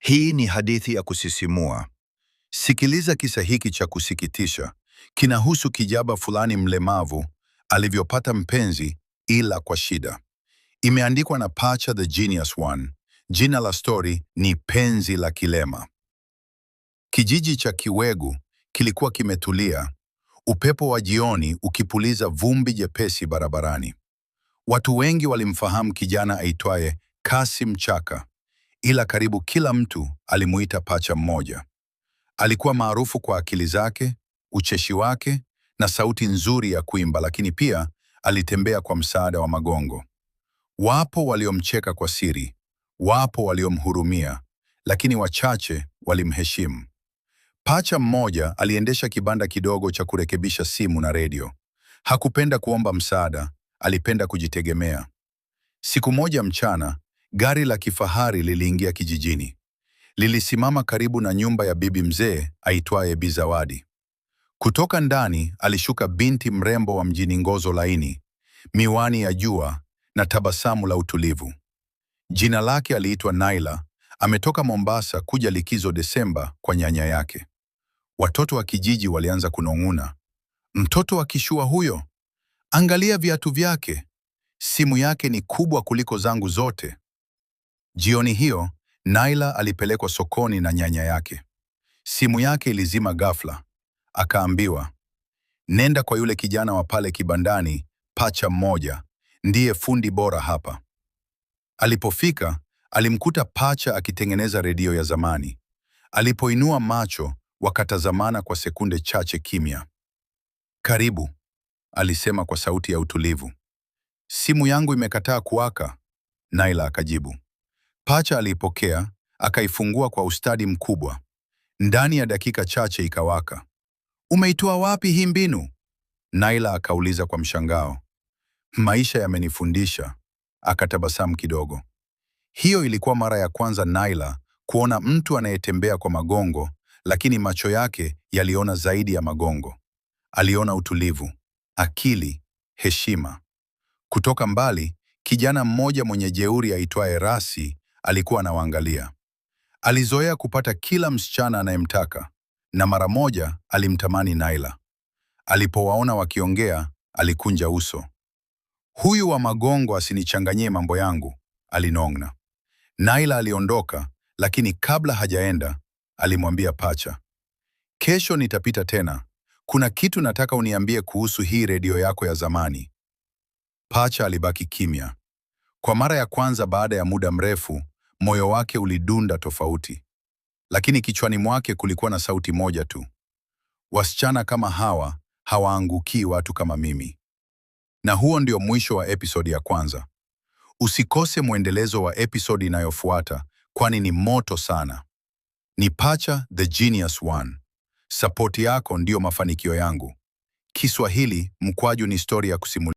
Hii ni hadithi ya kusisimua. Sikiliza kisa hiki cha kusikitisha. Kinahusu kijana fulani mlemavu alivyopata mpenzi ila kwa shida. Imeandikwa na Pacha the Genius One. Jina la story ni Penzi la Kilema. Kijiji cha Kiwegu kilikuwa kimetulia, upepo wa jioni ukipuliza vumbi jepesi barabarani. Watu wengi walimfahamu kijana aitwaye Kasim Chaka, ila karibu kila mtu alimuita Pacha mmoja. Alikuwa maarufu kwa akili zake, ucheshi wake na sauti nzuri ya kuimba, lakini pia alitembea kwa msaada wa magongo. Wapo waliomcheka kwa siri, wapo waliomhurumia, lakini wachache walimheshimu. Pacha mmoja aliendesha kibanda kidogo cha kurekebisha simu na redio. Hakupenda kuomba msaada, alipenda kujitegemea. Siku moja mchana, gari la kifahari liliingia kijijini. Lilisimama karibu na nyumba ya bibi mzee aitwaye Bi Zawadi. Kutoka ndani alishuka binti mrembo wa mjini, ngozo laini, miwani ya jua na tabasamu la utulivu. Jina lake aliitwa Naila. Ametoka Mombasa kuja likizo Desemba kwa nyanya yake. Watoto wa kijiji walianza kunong'ona, mtoto wa kishua huyo, angalia viatu vyake, simu yake ni kubwa kuliko zangu zote. Jioni hiyo Naila alipelekwa sokoni na nyanya yake. Simu yake ilizima ghafla. Akaambiwa, nenda kwa yule kijana wa pale kibandani, Pacha mmoja, ndiye fundi bora hapa. Alipofika, alimkuta Pacha akitengeneza redio ya zamani. Alipoinua macho, wakatazamana kwa sekunde chache kimya. Karibu, alisema kwa sauti ya utulivu. Simu yangu imekataa kuwaka, Naila akajibu. Pacha alipokea, akaifungua kwa ustadi mkubwa. Ndani ya dakika chache ikawaka. Umeitoa wapi hii mbinu? Naila akauliza kwa mshangao. Maisha yamenifundisha, akatabasamu kidogo. Hiyo ilikuwa mara ya kwanza Naila kuona mtu anayetembea kwa magongo, lakini macho yake yaliona zaidi ya magongo. Aliona utulivu, akili, heshima. Kutoka mbali, kijana mmoja mwenye jeuri aitwaye Rasi alikuwa anawaangalia. Alizoea kupata kila msichana anayemtaka, na mara moja alimtamani Naila. Alipowaona wakiongea, alikunja uso. Huyu wa magongo asinichanganyie mambo yangu, alinong'ona. Naila aliondoka, lakini kabla hajaenda, alimwambia Pacha, kesho nitapita tena. Kuna kitu nataka uniambie kuhusu hii redio yako ya zamani. Pacha alibaki kimya. Kwa mara ya kwanza baada ya muda mrefu, moyo wake ulidunda tofauti. Lakini kichwani mwake kulikuwa na sauti moja tu. Wasichana kama hawa hawaangukii watu kama mimi. Na huo ndio mwisho wa episodi ya kwanza. Usikose mwendelezo wa episodi inayofuata, kwani ni moto sana. Ni Pacha the Genius One. Sapoti yako ndio mafanikio yangu. Kiswahili mkwaju ni story ya kusimulia.